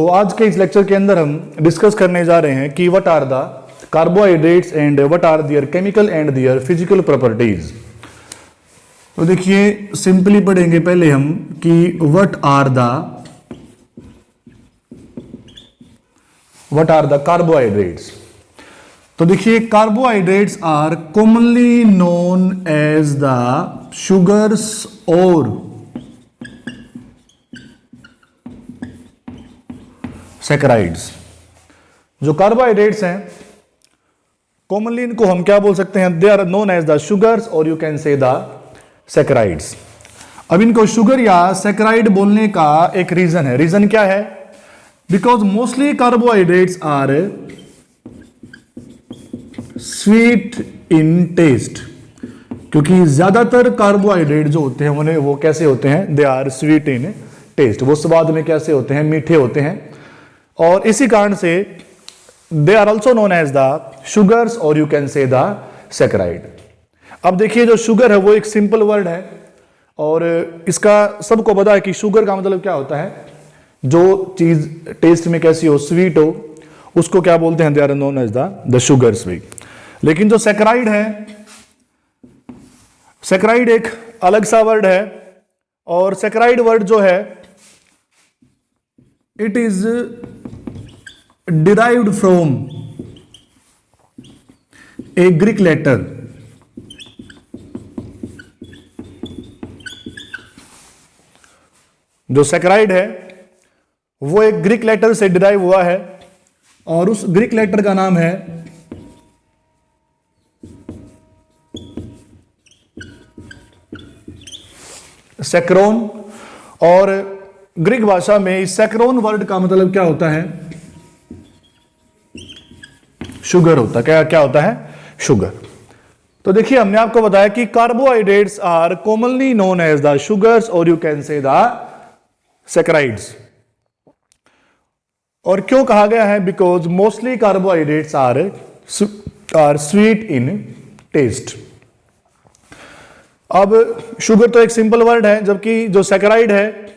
तो आज के इस लेक्चर के अंदर हम डिस्कस करने जा रहे हैं कि what are the carbohydrates and what are their chemical and their physical properties. तो देखिए सिंपली पढ़ेंगे पहले हम कि व्हाट आर द कार्बोहाइड्रेट्स। तो देखिए carbohydrates are commonly known as the sugars और सैकराइड्स। जो कार्बोहाइड्रेट्स हैं कॉमनली इनको हम क्या बोल सकते हैं, they are known as the sugars और you can say the saccharides. अब इनको शुगर या सैकराइड बोलने का एक रीजन है। रीजन क्या है? Because mostly carbohydrates are sweet in taste, क्योंकि ज्यादातर कार्बोहाइड्रेट जो होते हैं उन्हें वो कैसे होते हैं, they are sweet in taste, वो स्वाद में कैसे होते हैं, मीठे होते हैं। और इसी कारण से they are also known as the sugars और you can say the saccharide. अब देखिए जो शुगर है वो एक सिंपल वर्ड है और इसका सबको पता है कि शुगर का मतलब क्या होता है, जो चीज टेस्ट में कैसी हो, स्वीट हो, उसको क्या बोलते हैं, they are known as the sugars भी। लेकिन जो सैकराइड है, सैकराइड एक अलग सा वर्ड है और सैकराइड वर्ड जो है it is derived from a Greek letter जो सैकराइड है वो एक ग्रीक लेटर से डिराइव हुआ है और उस ग्रीक लेटर का नाम है सैकरोन। और ग्रीक भाषा में इस सैकरोन वर्ड का मतलब क्या होता है, शुगर होता है। क्या होता है, शुगर। तो देखिए हमने आपको बताया कि carbohydrates are commonly known as the sugars और you can say the saccharides. और क्यों कहा गया है, because mostly carbohydrates are sweet in taste. अब शुगर तो एक सिंपल वर्ड है, जबकि जो सैकराइड है,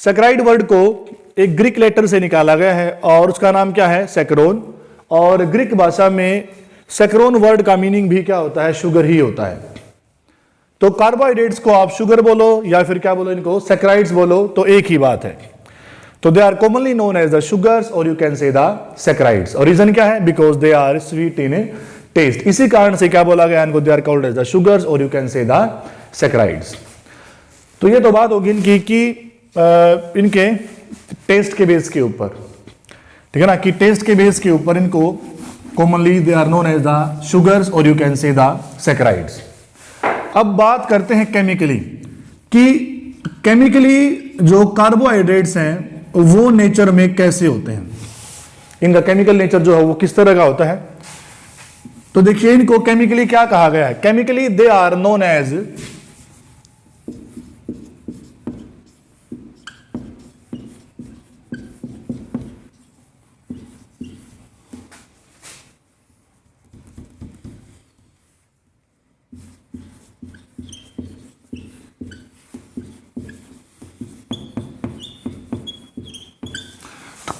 सैकराइड वर्ड को एक ग्रीक लेटर से निकाला गया है और उसका नाम क्या है, सैकरोन। और ग्रीक भाषा में सैकरोन वर्ड का मीनिंग भी क्या होता है, शुगर ही होता है। तो कार्बोहाइड्रेट्स को आप शुगर बोलो या फिर क्या बोलो, इनको सैकराइड्स बोलो, तो एक ही बात है। तो they are commonly known as the sugars और you can say the saccharides. और रीजन क्या है, because they are sweet in taste. इसी कारण से क्या बोला गया इनको, they are called as the sugars और you can say the saccharides. तो ये तो बात होगी इनकी कि इनके टेस्ट के बेस के ऊपर, ठीक है ना, कि टेस्ट के बेस के ऊपर इनको commonly they are known as the sugars और you can say the saccharides. अब बात करते हैं केमिकली, कि केमिकली जो कार्बोहाइड्रेट्स हैं वो नेचर में कैसे होते हैं, इनका केमिकल नेचर जो है वो किस तरह का होता है। तो देखिए इनको केमिकली क्या कहा गया है, chemically they are known as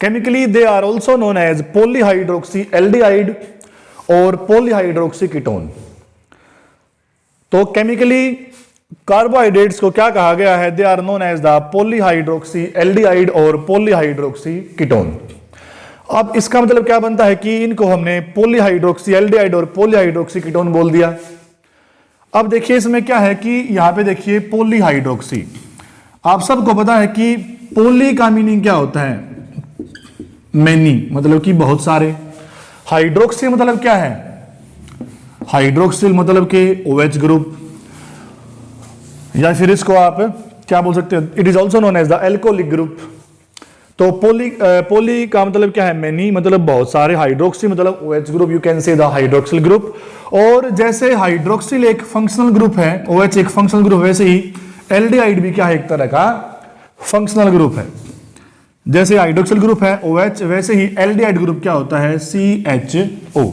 chemically they are also known as polyhydroxy aldehyde और पॉलीहाइड्रोक्सी कीटोन। तो केमिकली कार्बोहाइड्रेट्स को क्या कहा गया है, they are known as the polyhydroxy aldehyde और पॉलीहाइड्रोक्सी कीटोन। अब इसका मतलब क्या बनता है कि इनको हमने पॉलीहाइड्रोक्सी एल्डिहाइड और पॉलीहाइड्रोक्सी कीटोन बोल दिया। अब देखिए इसमें क्या है कि यहां पे देखिए पॉलीहाइड्रोक्सी, आप सबको पता है कि पॉली का मीनिंग क्या होता है, मैनी, मतलब कि बहुत सारे। हाइड्रोक्सी मतलब क्या है, हाइड्रोक्सिल मतलब कि OH ग्रुप, या फिर इसको आप क्या बोल सकते हैं, it is also known as the alcoholic group. तो पोली का मतलब क्या है, मैनी मतलब बहुत सारे, हाइड्रोक्सी मतलब OH group, you can say the hydroxyl group. और जैसे हाइड्रोक्सिल एक फंक्शनल ग्रुप है, OH एक फंक्शनल ग्रुप, वैसे ही एल्डिहाइड भी क्या है, एक तरह का फंक्शनल ग्रुप है। जैसे हाइड्रोक्सिल ग्रुप है OH, वैसे ही एल्डिहाइड ग्रुप क्या होता है, CHO।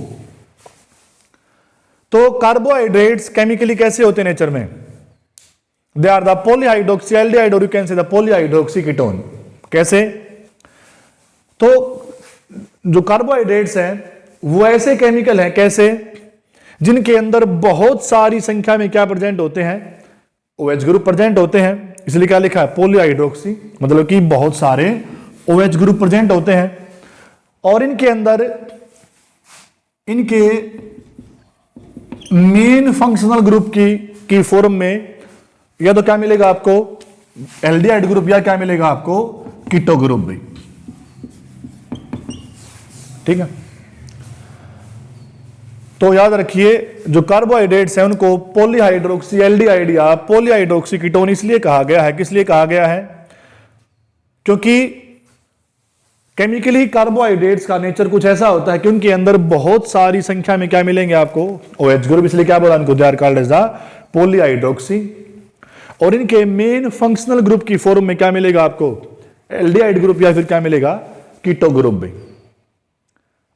तो कार्बोहाइड्रेट्स केमिकली कैसे होते हैं नेचर में, they are the polyhydroxy aldehyde और you can say the polyhydroxy ketone. कैसे? तो जो कार्बोहाइड्रेट्स हैं वो ऐसे केमिकल हैं, कैसे, जिनके अंदर बहुत सारी संख्या में क्या प्रेजेंट होते हैं, OH ग्रुप प्रेजेंट होते हैं। इसलिए क्या लिखा है, पॉलीहाइड्रोक्सी, मतलब कि बहुत सारे OH ग्रुप प्रेजेंट होते हैं। और इनके अंदर इनके मेन फंक्शनल ग्रुप की फॉर्म में या तो क्या मिलेगा आपको, एल्डिहाइड ग्रुप, या क्या मिलेगा आपको, कीटो ग्रुप भी। ठीक है, तो याद रखिए जो कार्बोहाइड्रेट्स हैं उनको पॉलीहाइड्रोक्सी एल्डिहाइड या पॉलीहाइड्रोक्सी कीटोन इसलिए कहा गया है। किस लिए कहा गया है, क्योंकि केमिकली कार्बोहाइड्रेट्स का नेचर कुछ ऐसा होता है कि उनके अंदर बहुत सारी संख्या में क्या मिलेंगे आपको, OH ग्रुप, इसलिए क्या बोला उनको, they are called as the polyhydroxy. और इनके मेन फंक्शनल ग्रुप की फॉर्म में क्या मिलेगा आपको, एल्डिहाइड ग्रुप या फिर क्या मिलेगा, कीटो ग्रुप भी।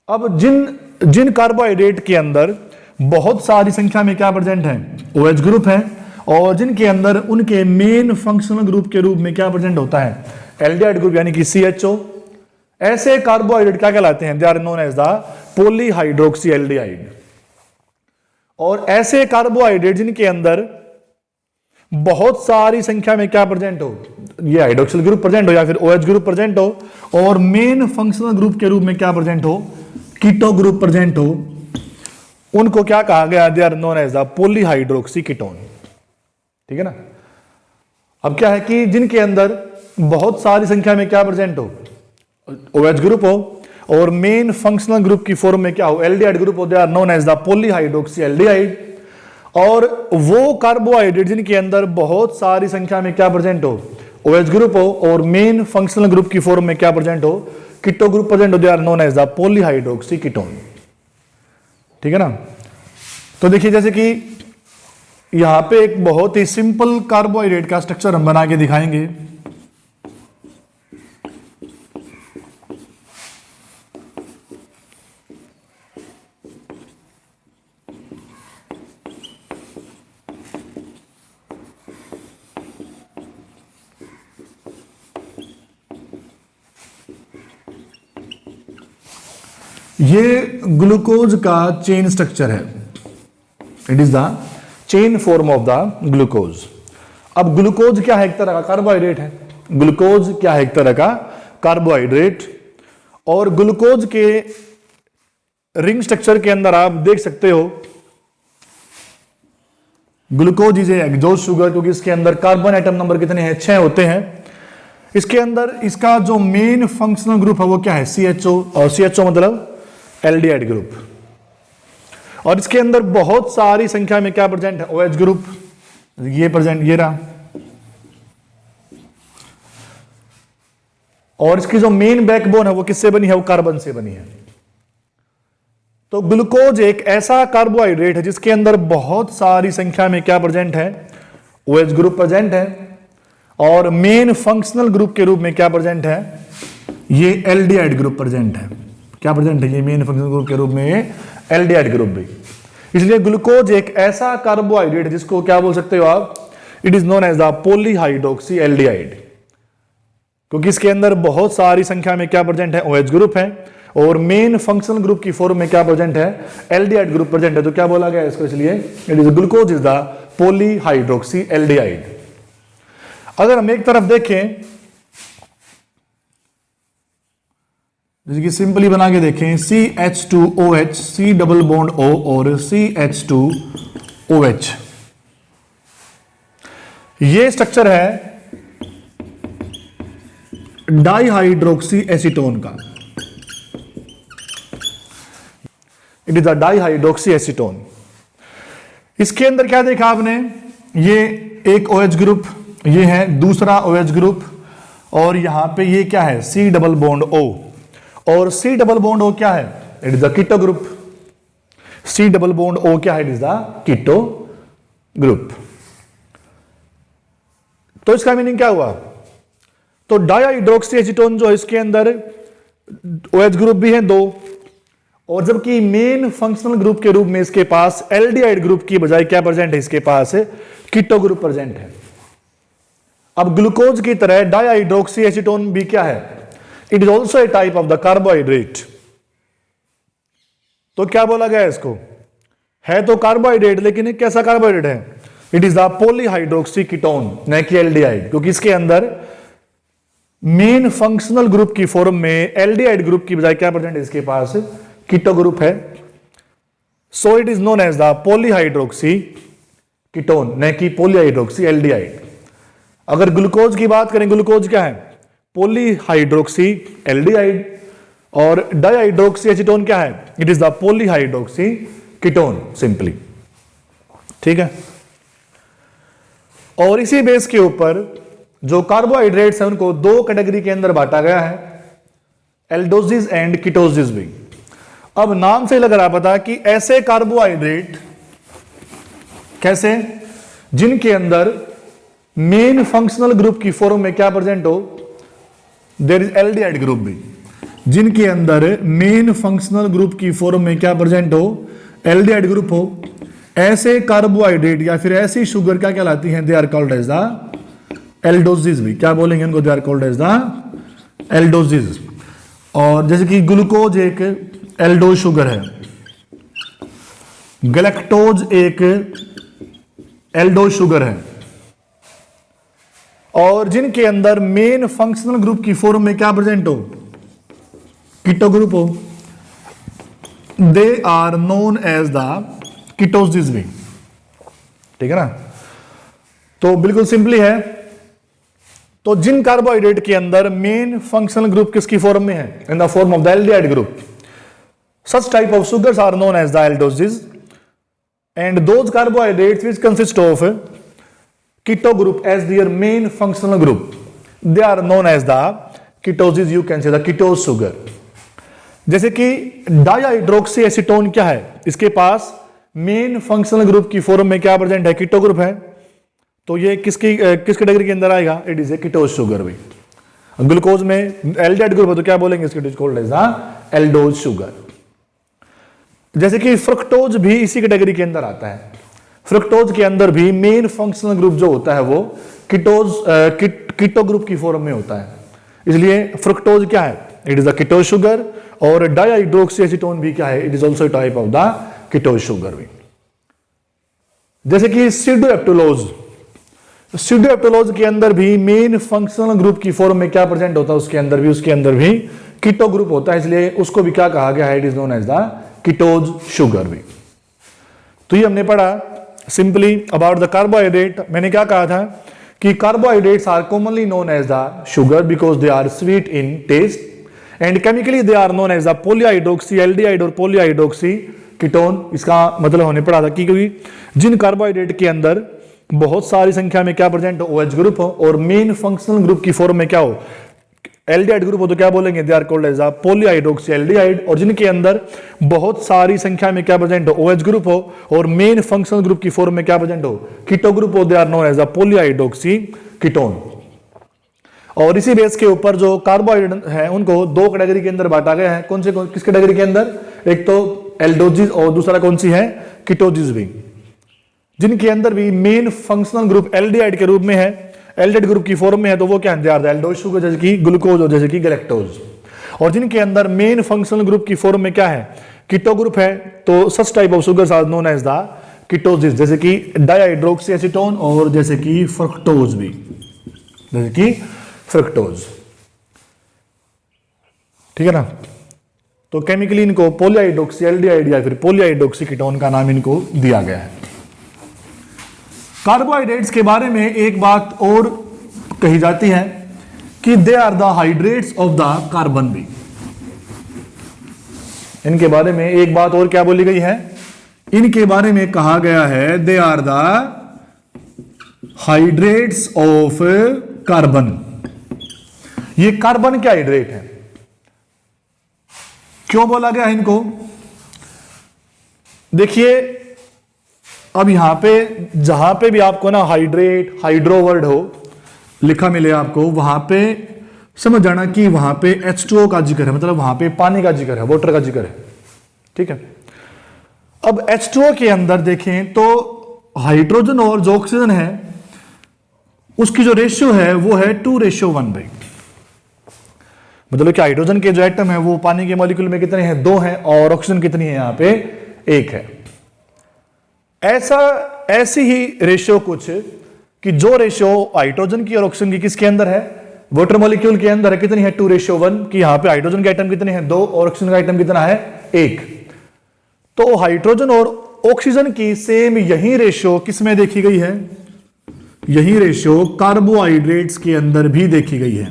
अब जिन कार्बोहाइड्रेट के अंदर बहुत सारी संख्या में क्या प्रेजेंट है, OH ग्रुप है, और जिनके अंदर उनके मेन फंक्शनल ग्रुप के रूप में क्या प्रेजेंट होता है, एल्डिहाइड ग्रुप यानी कि CHO, ऐसे कार्बोहाइड्रेट क्या कहलाते हैं, they are known as the polyhydroxy aldehyde. और ऐसे कार्बोहाइड्रेट जिनके अंदर बहुत सारी संख्या में क्या प्रेजेंट हो, ये हाइड्रोक्सिल ग्रुप प्रेजेंट हो या फिर OH ग्रुप प्रेजेंट हो, और मेन फंक्शनल ग्रुप के रूप में क्या प्रेजेंट हो, कीटो ग्रुप प्रेजेंट हो, उनको क्या कहा गया, they are known as the polyhydroxy ketone. ठीक है ना। अब क्या है कि जिनके अंदर बहुत सारी संख्या में क्या प्रेजेंट हो, OH ग्रुप हो, और मेन फंक्शनल ग्रुप की फॉर्म में क्या हो, एल्डिहाइड ग्रुप हो, they are known as the polyhydroxy aldehyde. और वो कार्बोहाइड्रेट जिनके अंदर बहुत सारी संख्या में क्या प्रेजेंट हो, OH ग्रुप हो, और मेन फंक्शनल ग्रुप की फॉर्म में क्या प्रेजेंट हो, कीटो ग्रुप प्रेजेंट हो, they are known as the polyhydroxy ketone. ठीक है ना। तो देखिए जैसे कि यहां पे एक बहुत ही सिंपल कार्बोहाइड्रेट का स्ट्रक्चर हम बना के दिखाएंगे। ये ग्लूकोज का चेन स्ट्रक्चर है, it is the chain form of the glucose. अब ग्लूकोज क्या है, एक तरह का कार्बोहाइड्रेट है। ग्लूकोज क्या है, एक तरह का कार्बोहाइड्रेट। और ग्लूकोज के रिंग स्ट्रक्चर के अंदर आप देख सकते हो ग्लूकोज इज एक्सोस शुगर, क्योंकि इसके अंदर कार्बन एटम नंबर कितने हैं, 6 होते हैं। इसके अंदर इसका जो मेन फंक्शनल ग्रुप है वो क्या है, CHO, और CHO मतलब एल्डिहाइड ग्रुप। और इसके अंदर बहुत सारी संख्या में क्या प्रेजेंट है, OH ग्रुप, ये प्रेजेंट, ये रहा। और इसकी जो मेन बैकबोन है वो किससे बनी है, वो कार्बन से बनी है। तो ग्लूकोज एक ऐसा कार्बोहाइड्रेट है जिसके अंदर बहुत सारी संख्या में क्या प्रेजेंट है, OH ग्रुप प्रेजेंट है, और मेन फंक्शनल ग्रुप के रूप में क्या प्रेजेंट है, ये एल्डिहाइड ग्रुप प्रेजेंट है। क्या प्रेजेंट है, ये मेन फंक्शनल ग्रुप के रूप में एल्डिहाइड ग्रुप भी। इसलिए ग्लूकोज एक ऐसा कार्बोहाइड्रेट जिसको क्या बोल सकते हो आप, it is known as the polyhydroxy aldehyde, क्योंकि इसके अंदर बहुत सारी संख्या में क्या प्रेजेंट है, OH ग्रुप है, और मेन फंक्शनल ग्रुप की फॉर्म में क्या प्रेजेंट है, एल्डिहाइड ग्रुप प्रेजेंट है। तो क्या बोला गया इसको, इसलिए it is glucose is the polyhydroxy aldehyde. अगर हम एक तरफ देखें, जैसे कि सिंपली बना के देखें, CH2OH, C double bond O और CH2OH, ये स्ट्रक्चर है डाइहाइड्रोक्सी एसीटोन का। It is a dihydroxy acetone. इसके अंदर क्या देखा आपने, ये एक OH ग्रुप, ये है दूसरा OH ग्रुप, और यहां पे ये क्या है, C डबल बॉन्ड O, और C डबल बॉन्ड O क्या है, it is the keto group. C double bond O क्या है, it is the keto group. तो इसका मीनिंग क्या हुआ, तो डाइहाइड्रोक्सी एसीटोन जो है इसके अंदर OH ग्रुप भी है 2, और जबकि मेन फंक्शनल ग्रुप के रूप में इसके पास एल्डिहाइड ग्रुप की बजाय क्या प्रेजेंट है, इसके पास कीटो ग्रुप प्रेजेंट है। अब ग्लूकोज की तरह डाइहाइड्रोक्सी एसीटोन भी क्या है, it is also a type of the carbohydrate. तो क्या बोला गया इसको, है तो कार्बोहाइड्रेट लेकिन एक कैसा कार्बोहाइड्रेट है, it is the polyhydroxy ketone, न कि एल्डिहाइड, क्योंकि इसके अंदर मेन फंक्शनल ग्रुप की फॉर्म में एल्डिहाइड ग्रुप की बजाय क्या प्रेजेंट है इसके पास, कीटो ग्रुप है। So it is known as the polyhydroxy ketone, न कि पॉलीहाइड्रोक्सी एल्डिहाइड। अगर ग्लूकोज की बात करें, ग्लूकोज क्या है, पॉलीहाइड्रोक्सी एल्डिहाइड, और डाइहाइड्रोक्सी एसीटोन क्या है, it is the polyhydroxy ketone simply. ठीक है, और इसी बेस के ऊपर जो कार्बोहाइड्रेट्स हैं उनको दो कैटेगरी के अंदर बांटा गया है, एल्डोजिस एंड कीटोजिस भी। अब नाम से लग रहा पता कि ऐसे कार्बोहाइड्रेट कैसे, जिनके अंदर मेन फंक्शनल ग्रुप की फॉर्म में क्या प्रेजेंट हो, देयर इज एल्डिहाइड ग्रुप भी, जिनके अंदर मेन फंक्शनल ग्रुप की फॉर्म में क्या प्रेजेंट हो, एल्डिहाइड ग्रुप हो, ऐसे कार्बोहाइड्रेट या फिर ऐसी शुगर क्या कहलाती हैं, they are called as the aldoses भी। क्या बोलेंगे उनको, they are called as the aldoses. और जैसे कि ग्लूकोज एक एल्डोज शुगर है, गैलेक्टोज एक एल्डोज शुगर है, और जिनके अंदर मेन फंक्शनल ग्रुप की फॉर्म में क्या प्रेजेंट हो, कीटो ग्रुप हो, they are known as the ketoses भी। ठीक है ना, तो बिल्कुल सिंपली है। तो जिन कार्बोहाइड्रेट के अंदर मेन फंक्शनल ग्रुप किसकी फॉर्म में है, in the form of the aldehyde group, such type of sugars are known as the aldoses, and those carbohydrates which consist of keto group as their main functional group, they are known as the ketoses, you can say the ketose sugar। जैसे कि dihydroxy acetone क्या है, इसके पास main functional group की form में क्या present है, keto group है, तो ये किस कैटेगरी के अंदर आएगा, it is a ketose sugar भी। ग्लूकोज में एल्डिहाइड ग्रुप है तो क्या बोलेंगे, इसको it is called as the aldose sugar. जैसे कि फ्रुक्टोज भी इसी कैटेगरी के अंदर आता है। फ्रुक्टोज के अंदर भी मेन फंक्शनल ग्रुप जो होता है वो कीटो ग्रुप की फॉर्म में होता है, इसलिए फ्रुक्टोज क्या है, it is the ketose sugar. और डाइहाइड्रोक्सी एसीटोन भी क्या है, it is also type of the ketose sugar भी। जैसे कि स्यूडोएप्टोलोज के अंदर भी मेन फंक्शनल ग्रुप की फॉर्म में क्या प्रेजेंट होता है, उसके अंदर भी कीटो ग्रुप होता है, इसलिए उसको भी क्या कहा गया है, it is known as the ketose sugar भी। तो ये हमने पढ़ा सिंपली अबाउट द कार्बोहाइड्रेट। मैंने क्या कहा था कि carbohydrates are commonly known as the sugar because they are sweet in taste, and chemically they are known as the polyhydroxy aldehyde और पॉलीहाइड्रोक्सी कीटोन। इसका मतलब हमने पढ़ा था कि क्योंकि जिन कार्बोहाइड्रेट के अंदर बहुत सारी संख्या में क्या प्रेजेंट हो, OH ग्रुप हो, और मेन फंक्शनल ग्रुप की फॉर्म में क्या हो, एल्डिहाइड ग्रुप हो, तो क्या बोलेंगे, they are called as the polyhydroxy aldehyde. और जिनके अंदर बहुत सारी संख्या में क्या प्रेजेंट हो, OH ग्रुप हो, और मेन फंक्शनल ग्रुप की फॉर्म में क्या प्रेजेंट हो, कीटो ग्रुप हो, they are known as the polyhydroxy ketone. और इसी बेस के ऊपर जो कार्बोहाइड्रेट है उनको दो कैटेगरी के अंदर बांटा गया है। कौन से किस कैटेगरी के अंदर, एक तो एल्डोजिस और दूसरा कौन सी है, कीटोजिस भी, जिनके अंदर भी मेन फंक्शनल ग्रुप एल्डिहाइड के रूप में है, एल्डिहाइड ग्रुप की फॉर्म में है, तो वो क्या है, they are the aldose sugar, जैसे कि ग्लूकोज और जैसे कि गैलेक्टोज। और जिनके अंदर मेन फंक्शनल ग्रुप की फॉर्म में क्या है, कीटो ग्रुप है, तो such type of sugars are known as the ketoses, जैसे कि डाइहाइड्रोक्सी एसीटोन और जैसे कि फ्रुक्टोज भी, जैसे कि फ्रुक्टोज। ठीक है ना, तो केमिकली इनको पॉलीहाइड्रोक्सी एल्डिहाइड या फिर पॉलीहाइड्रोक्सी कीटोन का नाम इनको दिया गया है। कार्बोहाइड्रेट्स के बारे में एक बात और कही जाती है कि they are the hydrates of the carbon भी। इनके बारे में एक बात और क्या बोली गई है, इनके बारे में कहा गया है they are the hydrates of carbon. ये कार्बन क्या हाइड्रेट है, क्यों बोला गया है इनको, देखिए अब यहां पे जहां पे भी आपको ना हाइड्रेट हाइड्रो वर्ड हो लिखा मिले आपको, वहां पे समझ जाना कि वहां पे H2O का जिक्र है, मतलब वहां पे पानी का जिक्र है, वाटर का जिक्र है। ठीक है, अब H2O के अंदर देखें तो हाइड्रोजन और जो ऑक्सीजन है उसकी जो रेशियो है वो है 2:1 भाई। मतलब कि हाइड्रोजन के जो एटम है वो पानी के मॉलिक्यूल में कितने हैं, 2 हैं, और ऑक्सीजन कितनी है यहां पे, 1 है। ऐसी ही रेशियो कुछ कि जो रेशियो हाइड्रोजन की और ऑक्सीजन की किसके अंदर है, वाटर मॉलिक्यूल के अंदर है, कितनी है 2:1, कि यहां पे हाइड्रोजन के आइटम कितने हैं 2 और ऑक्सीजन का आइटम कितना है 1। तो हाइड्रोजन और ऑक्सीजन की सेम यही रेशियो किसमें देखी गई है, यही रेशियो कार्बोहाइड्रेट्स के अंदर भी देखी गई है।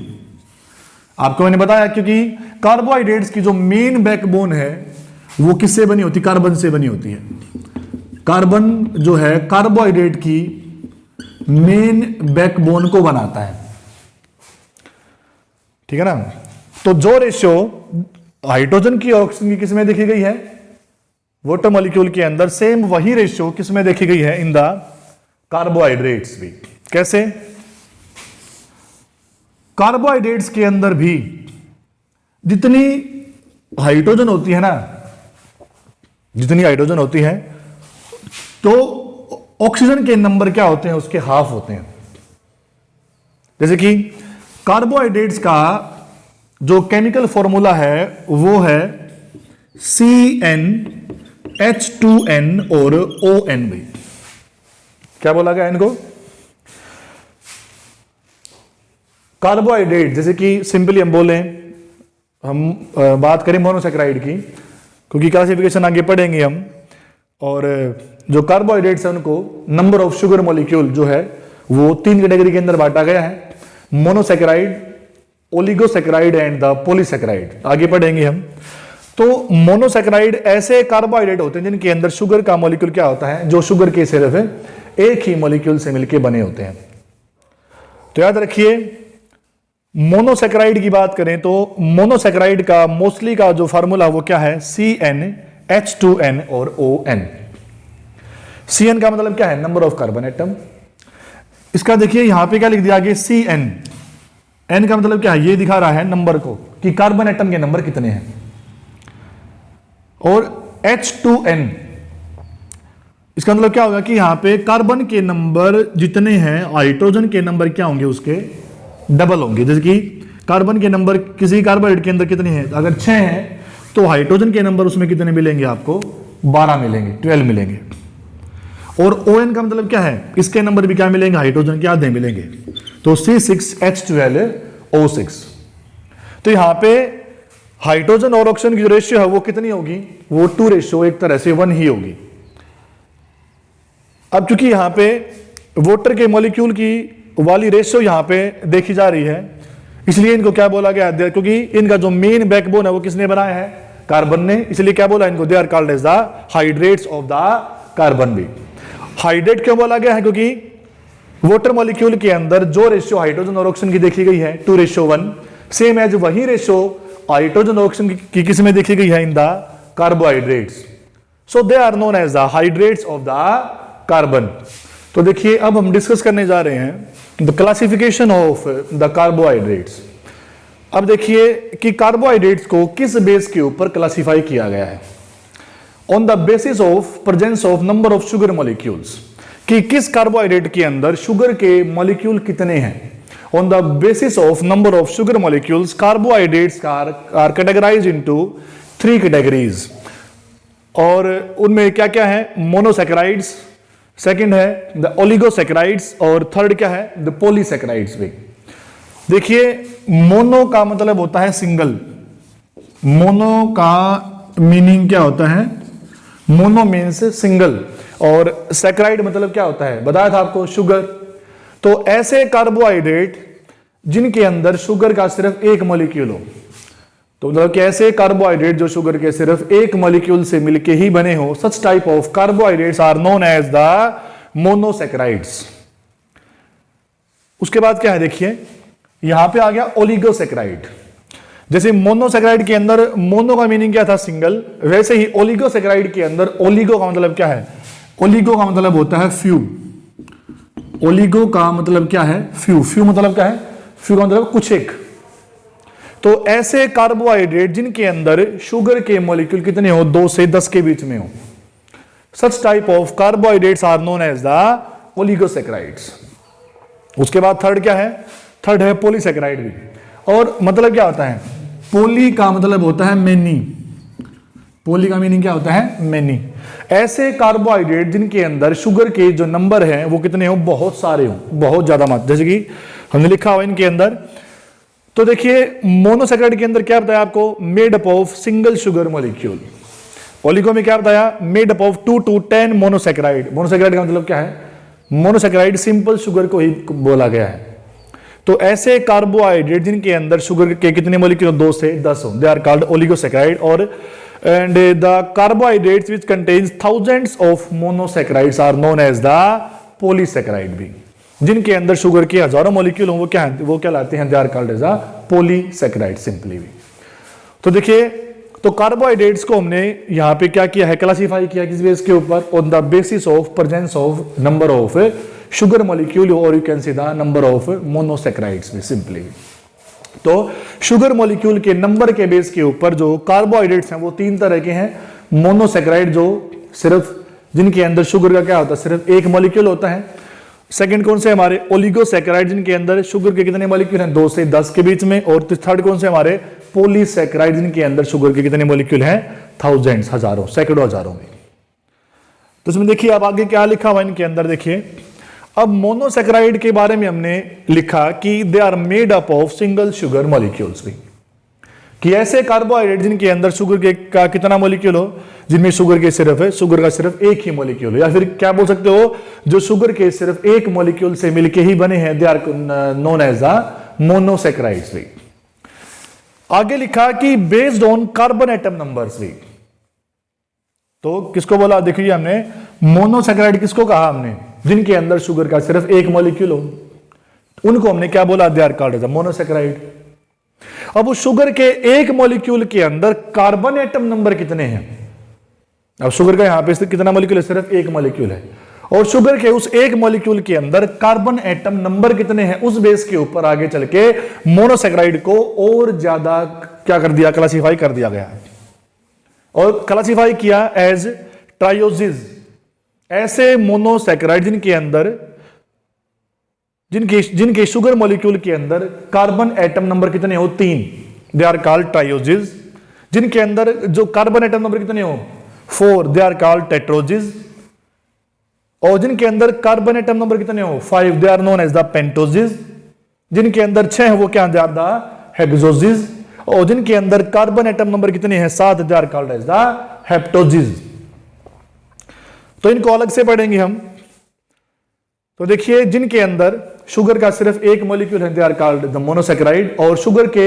आपको मैंने बताया क्योंकि कार्बोहाइड्रेट्स की जो मेन बैकबोन है वो किससे बनी होती, कार्बन से बनी होती है। कार्बन जो है कार्बोहाइड्रेट की मेन बैकबोन को बनाता है, ठीक है ना। तो जो रेशियो हाइड्रोजन की और ऑक्सीजन की किसमें देखी गई है, वाटर मॉलिक्यूल के अंदर, सेम वही रेशियो किसमें देखी गई है, इन द कार्बोहाइड्रेट्स भी। कैसे, कार्बोहाइड्रेट्स के अंदर भी जितनी हाइड्रोजन होती है ना, जितनी हाइड्रोजन होती है, तो ऑक्सीजन के नंबर क्या होते हैं, उसके हाफ होते हैं। जैसे कि कार्बोहाइड्रेट्स का जो केमिकल फॉर्मूला है वो है CnH2n और ON भी। क्या बोला गया इनको, कार्बोहाइड्रेट, जैसे कि सिंपली हम बोलें, हम बात करें मोनोसैकेराइड की, क्योंकि क्लासिफिकेशन आगे पढ़ेंगे हम, और जो कार्बोहाइड्रेट्स है उनको नंबर ऑफ शुगर मॉलिक्यूल जो है वो 3 कैटेगरी के अंदर बांटा गया है, monosaccharide, oligosaccharide and the polysaccharide. आगे पढ़ेंगे हम। तो मोनोसैकेराइड ऐसे कार्बोहाइड्रेट होते हैं जिनके अंदर शुगर का मॉलिक्यूल क्या होता है, जो शुगर के सिर्फ एक ही मॉलिक्यूल से मिलकर बने होते हैं। तो याद रखिए, मोनोसैकेराइड की बात करें तो मोनोसैकेराइड का मोस्टली का जो फार्मूला वो क्या है, CnH2n और ON। Cn का मतलब क्या है, नंबर ऑफ कार्बन एटम। इसका देखिए यहां पे क्या लिख दिया आगे, Cn। N का मतलब क्या है, ये दिखा रहा है नंबर को, कि कार्बन एटम के नंबर कितने हैं। और H2n, इसका मतलब क्या होगा कि यहां पे कार्बन के नंबर जितने हैं, हाइड्रोजन के नंबर क्या होंगे, उसके डबल होंगे। जैसे कि कार्बन के नंबर किसी कार्बोहाइड्रेट के अंदर कितने हैं, अगर 6 हैं तो हाइड्रोजन के नंबर उसमें कितने मिलेंगे, आपको 12 मिलेंगे, 12 मिलेंगे। और ON का मतलब क्या है, इसके नंबर भी क्या मिलेंगे, हाइड्रोजन के आधे मिलेंगे, तो C6H12O6। तो यहां पे हाइड्रोजन और ऑक्सीजन की जो रेशियो है वो कितनी होगी, वो 2:1, एक तरह से 1 ही होगी। अब चूंकि यहां पे वाटर के मॉलिक्यूल की वाली रेशियो यहां पे देखी जा रही है, इसलिए इनको क्या बोला गया, क्योंकि इनका जो मेन बैकबोन है वो किसने बनाया है, कार्बन ने, इसलिए क्या बोला इनको, they are called as the hydrates of the carbon भी। हाइड्रेट क्यों बोला गया है, क्योंकि वाटर मॉलिक्यूल के अंदर जो रेशियो हाइड्रोजन और ऑक्सीजन की देखी गई है 2:1, सेम एज वही रेशियो हाइड्रोजन और ऑक्सीजन की किस में देखी गई है, in the carbohydrates. So they are known as the hydrates of the carbon. तो देखिए अब हम डिस्कस करने जा रहे हैं the classification of the carbohydrates. अब देखिए कि कार्बोहाइड्रेट्स को किस बेस के ऊपर क्लासिफाई किया गया है, on the basis of presence of number of sugar molecules, कि किस कार्बोहाइड्रेट के अंदर शुगर के मॉलिक्यूल कितने हैं। On the basis of number of sugar molecules, carbohydrates are categorised into 3 categories, और उनमें क्या क्या है, मोनोसैकेराइड्स, सेकंड है द ओलिगोसैकेराइड्स, और थर्ड क्या है, द पॉलीसैकेराइड्स भी। देखिए मोनो का मतलब होता है सिंगल, मोनो का मीनिंग क्या होता है, मोनो मीन्स सिंगल, और सैकेराइड मतलब क्या होता है, बताया था आपको, शुगर। तो ऐसे कार्बोहाइड्रेट जिनके अंदर शुगर का सिर्फ एक मॉलिक्यूल हो, तो मतलब कि ऐसे कार्बोहाइड्रेट जो शुगर के सिर्फ एक मॉलिक्यूल से मिलके ही बने हो, such type of carbohydrates are known as the monosaccharides. उसके बाद क्या है, देखिए यहां पे आ गया ओलिगोसैकेराइड। जैसे मोनोसैकेराइड के अंदर मोनो का मीनिंग क्या था, सिंगल, वैसे ही ओलिगोसैकेराइड के अंदर ओलिगो का मतलब क्या है, ओलिगो का मतलब होता है फ्यू। ओलिगो का मतलब क्या है, फ्यू। फ्यू मतलब क्या है, फ्यू का मतलब कुछ एक। तो ऐसे कार्बोहाइड्रेट जिनके अंदर शुगर के मॉलिक्यूल कितने हो, 2 से 10 के बीच में हो, such type of carbohydrates are known as the oligosaccharides. उसके बाद थर्ड क्या है, थर्ड है पॉलीसैकेराइड भी। और मतलब क्या होता है, पोली का मतलब होता है मेनी, पोली का मीनिंग क्या होता है? मेनी। ऐसे कार्बोहाइड्रेट जिनके अंदर शुगर के जो नंबर हैं वो कितने हो? बहुत सारे हो, बहुत ज्यादा मात्रा, जैसे कि हमने लिखा हुआ इनके अंदर। तो देखिए मोनोसैकेराइड के अंदर क्या बताया आपको? Made up of single sugar molecule. Oligo में क्या बताया? Made up of 2 to 10 monosaccharide. Monosaccharide का मतलब क्या है? मोनोसैकेराइड सिंपल शुगर को ही बोला गया है। तो ऐसे कार्बोहाइड्रेट जिनके अंदर शुगर के कितने मॉलिक्यूल? 2 से 10 हो, दे आर कॉल्ड ओलिगोसैकेराइड। और and the carbohydrates which contains thousands of monosaccharides are known as the polysaccharide भी। जिनके अंदर शुगर के हजारों मॉलिक्यूल हो वो क्या लाते हैं? they are called as a polysaccharide simply भी। तो देखिए, तो कार्बोहाइड्रेट्स को हमने यहां पे क्या किया है? क्लासिफाई किया किस बेस के ऊपर? On the basis of presence of number of sugar molecule और you can see the number of monosaccharides भी सिंपली। तो शुगर मॉलिक्यूल के नंबर के बेस के ऊपर जो कार्बोहाइड्रेट्स हैं वो 3 तरह के हैं। मोनोसैकेराइड जो सिर्फ जिनके अंदर शुगर का क्या होता है? सिर्फ एक मॉलिक्यूल होता है। सेकंड कौन से? हमारे ओलिगोसैकेराइड जिनके अंदर शुगर के कितने मॉलिक्यूल हैं? 2 से 10 के बीच में। और थर्ड कौन से? हमारे पॉलीसैकेराइड जिनके अंदर शुगर के कितने मॉलिक्यूल हैं? थाउजेंड्स, हजारों, सैकड़ों, हजारों में। तो इसमें देखिए अब आगे क्या लिखा हुआ इनके अंदर देखिए। अब मोनोसैकेराइड के बारे में हमने लिखा कि they are made up of single sugar molecules भी, कि ऐसे कार्बोहाइड्रेट जिनके अंदर शुगर के का कितना मॉलिक्यूल हो? जिनमें शुगर का सिर्फ एक ही मॉलिक्यूल हो, या फिर क्या बोल सकते हो? जो शुगर के सिर्फ एक मॉलिक्यूल से मिलके ही बने हैं, they are known as the monosaccharides भी। आगे लिखा कि based on carbon atom numbers भी। तो किसको बोला? देखिए हमने मोनोसैकेराइड किसको कहा हमने? जिनके अंदर शुगर का सिर्फ एक मॉलिक्यूल हो, उनको हमने क्या बोला? They are called as a monosaccharide. अब उस शुगर के एक मॉलिक्यूल के अंदर कार्बन एटम नंबर कितने हैं? अब शुगर का यहां पे कितना मॉलिक्यूल है? सिर्फ एक मॉलिक्यूल है। और शुगर के उस एक मॉलिक्यूल के अंदर कार्बन एटम नंबर कितने हैं? उस बेस के ऊपर आगे चल के मोनोसैकेराइड को और ज्यादा क्या कर दिया? क्लासिफाई कर दिया गया और क्लासिफाई किया एज ट्रायोजिज। ऐसे मोनोसैकेराइड जिनके अंदर जिनके शुगर मॉलिक्यूल के अंदर कार्बन एटम नंबर कितने हो? 3, दे आर कॉल्ड ट्रायोजिज। जिनके अंदर जो कार्बन एटम नंबर कितने हो? 4, दे आर कॉल्ड टेट्रोजिज। और जिनके अंदर कार्बन एटम नंबर कितने हो? 5, they are known as the pentoses. जिनके अंदर 6 है वो क्या? They are the hexoses. और जिनके अंदर कार्बन एटम नंबर कितने हैं? 7, they are called as the heptoses. तो इनको अलग से पढ़ेंगे हम। तो देखिए जिनके अंदर शुगर का सिर्फ एक मॉलिक्यूल है, they are called the monosaccharide. और शुगर के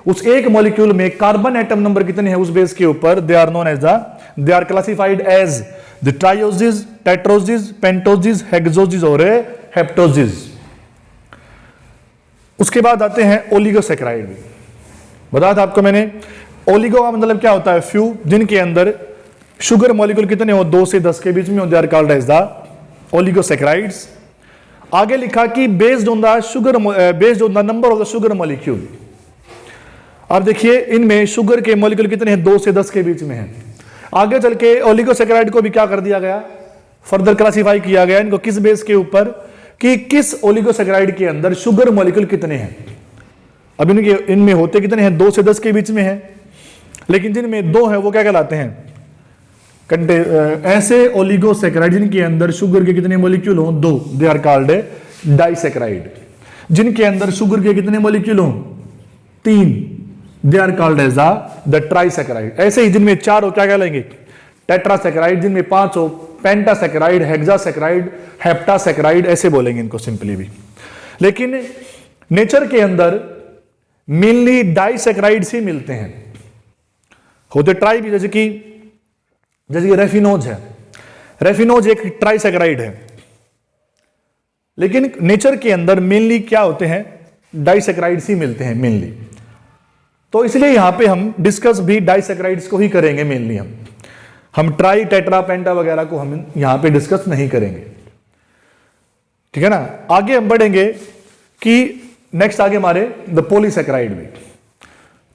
उस एक मॉलिक्यूल में कार्बन एटम नंबर कितने हैं उस बेस के ऊपर? They are known as they are classified as the trioses, tetroses, pentoses, hexoses और हेप्टोजिज। उसके बाद आते हैं ओलिगोसैकेराइड। बताया था आपको मैंने, ओलिगो का मतलब क्या होता है? फ्यू। जिनके अंदर शुगर मॉलिक्यूल कितने हो? 2 से 10 के बीच में, they are called as the oligosaccharides. आगे लिखा कि based on the number of the sugar molecule. अब देखिए इनमें शुगर के मॉलिक्यूल कितने हैं? 2 से 10 के बीच में हैं। आगे चल के ओलिगोसैकेराइड को भी क्या कर दिया गया? फर्दर क्लासिफाई किया गया इनको किस बेस के ऊपर? कि किस ओलिगोसैकेराइड के अंदर शुगर मॉलिक्यूल कितने हैं। अब इनमें होते कितने हैं? 2 से 10 के बीच में है, लेकिन जिनमें 2 है वो क्या कहलाते हैं? ऐसे ओलिगोसैकेराइड जिनके अंदर शुगर के कितने मॉलिक्यूल हो? 2, दे आर कॉल्ड डाइसैकेराइड। जिनके अंदर शुगर के कितने मॉलिक्यूल हो? 3, they are called as the trisaccharide. ऐसे ही जिनमें 4 हो क्या कहलाएंगे? टेट्रासैकेराइड। जिनमें 5 हो पेंटासैकेराइड, हेक्सासैकेराइड, हेप्टासैकेराइड, ऐसे बोलेंगे इनको सिंपली भी। लेकिन नेचर के अंदर मेनली डाइसैकेराइड्स ही मिलते हैं, होते ट्राई भी, जैसे कि रेफिनोज है। रेफिनोज एक ट्राइसैकेराइड है, लेकिन नेचर के अंदर मेनली क्या होते हैं? डाइसैकेराइड्स ही मिलते हैं मेनली। तो इसलिए यहां पे हम डिस्कस भी डाइसैकेराइड्स को ही करेंगे मेनली। हम ट्राई, टेट्रा, पेंटा वगैरह को हम यहां पे डिस्कस नहीं करेंगे, ठीक है ना। आगे हम बढ़ेंगे कि नेक्स्ट आगे हमारे द पॉलीसैकेराइड भी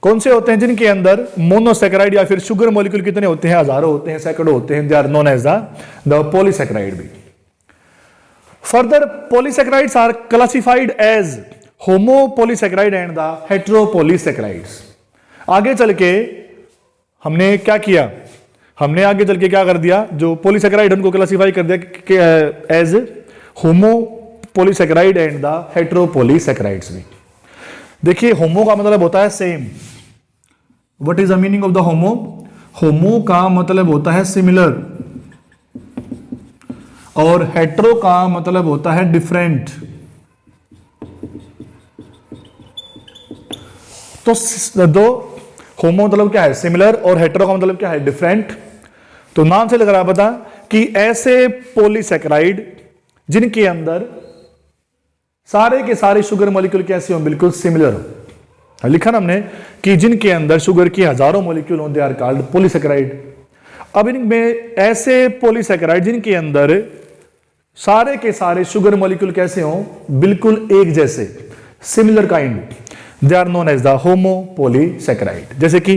कौन से होते हैं? जिनके अंदर मोनोसैकेराइड या फिर शुगर मॉलिक्यूल कितने होते हैं? हजारों होते हैं, सैकड़ों होते हैं, they are known as the polysaccharide भी। Further polysaccharides are classified as homopolysaccharide and the heteropolysaccharides. आगे चल के हमने क्या किया, हमने आगे चल के क्या कर दिया, जो पॉलीसेकेराइड उनको क्लासिफाई कर दिया as homo polysaccharide and the heteropolysaccharides भी। देखिए होमो का मतलब होता है same. What is the meaning of the homo? Homo का मतलब होता है सिमिलर और हेटेरो का मतलब होता है डिफरेंट। तो दो होमो मतलब क्या है? सिमिलर, और हेटेरो का मतलब क्या है? डिफरेंट। तो नाम से लग रहा है पता कि ऐसे पॉलीसेकेराइड जिनके अंदर सारे के सारे शुगर मॉलिक्यूल कैसे हो? बिल्कुल सिमिलर हो। लिखा ना हमने कि जिनके अंदर शुगर की हजारों मॉलिक्यूल हों, दे आर कॉल्ड पॉलीसेकेराइड। अब इनमें ऐसे पॉलीसेकेराइड जिनके अंदर सारे के सारे शुगर मॉलिक्यूल कैसे हों? बिल्कुल एक जैसे, similar kind, they are known as the homo polysaccharide. जैसे कि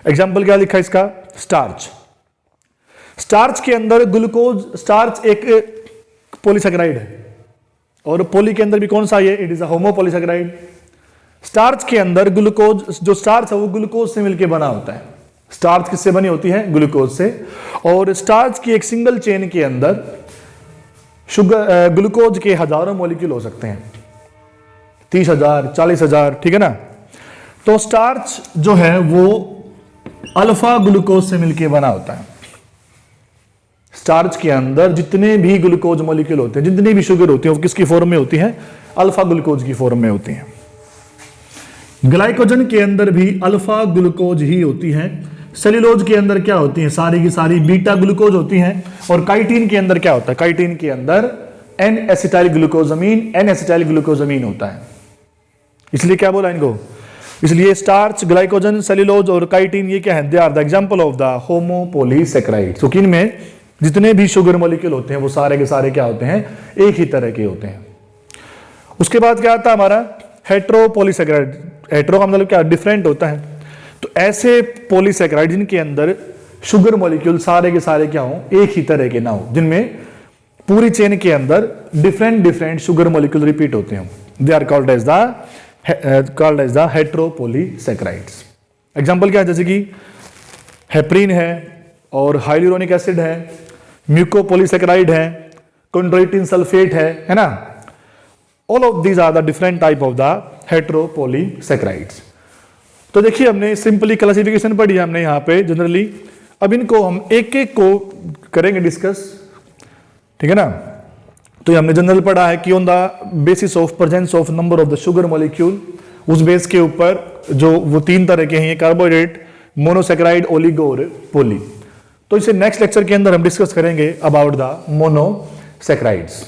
एग्जाम्पल क्या लिखा इसका? स्टार्च। स्टार्च के अंदर ग्लूकोज, स्टार्च एक पॉलीसेकेराइड है और पॉली के अंदर भी कौन सा है? It is a homo polysaccharide. Starch के अंदर ग्लूकोज, जो स्टार्च है वो ग्लूकोज से मिलकर बना होता है। स्टार्च किससे बनी होती है? ग्लूकोज से। और स्टार्च की एक सिंगल चेन के अंदर शुगर ग्लूकोज के हजारों मॉलिक्यूल हो सकते हैं, 30,000, 40,000, ठीक है ना। तो स्टार्च जो है वो अल्फा ग्लूकोज से मिलकर बना होता है। स्टार्च के अंदर जितने भी ग्लूकोज मॉलिक्यूल होते हैं, जितनी भी शुगर होती है, वो किसकी फॉर्म में होती है? अल्फा ग्लूकोज की फॉर्म में होती है। ग्लाइकोजन के अंदर भी अल्फा ग्लूकोज ही होती है। सेल्यूलोज के अंदर क्या होती है? सारी की सारी बीटा ग्लूकोज होती हैं। और काइटिन के अंदर क्या होता है? काइटिन के अंदर N acetyl glucosamine, N acetyl glucosamine होता है। इसलिए क्या बोला इनको? इसलिए स्टार्च, ग्लाइकोजन, सेल्यूलोज और काइटिन ये क्या है? They are the example of the homo polysaccharide. तो इनमें जितने भी शुगर मॉलिक्यूल होते हैं वो सारे के सारे क्या होते हैं? एक ही तरह के होते हैं। उसके बाद क्या आता है हमारा? हेटेरोपॉलीसेकेराइड। हेटेरो का मतलब क्या? डिफरेंट होता है। तो ऐसे पॉलीसेकेराइड जिनके अंदर शुगर मॉलिक्यूल सारे के सारे क्या हो? एक ही तरह के ना हो, जिनमें पूरी चेन के अंदर different different sugar molecule repeat होते हैं, they are called as the heteropolysaccharides. Example क्या है? जैसे कि हेपरिन है और हाइलुरोनिक एसिड है, म्यूकोपॉलीसेकेराइड है, कॉन्ड्रोइटिन सल्फेट है ना। All of these are the different type of the heteropolysaccharides. तो देखिए हमने सिंपली क्लासिफिकेशन पढ़ी है हमने यहाँ पे जनरली। अब इनको हम एक एक को करेंगे डिस्कस, ठीक है ना। तो ये हमने जनरल पढ़ा है कि on the basis of presence of number of the sugar molecule, उस बेस के ऊपर जो वो तीन तरह के हैं कार्बोहाइड्रेट, मोनोसेकेराइड, ओलिगो और पॉली। तो इसे नेक्स्ट लेक्चर के अंदर हम डिस्कस करेंगे अबाउट द मोनोसेकेराइड्स।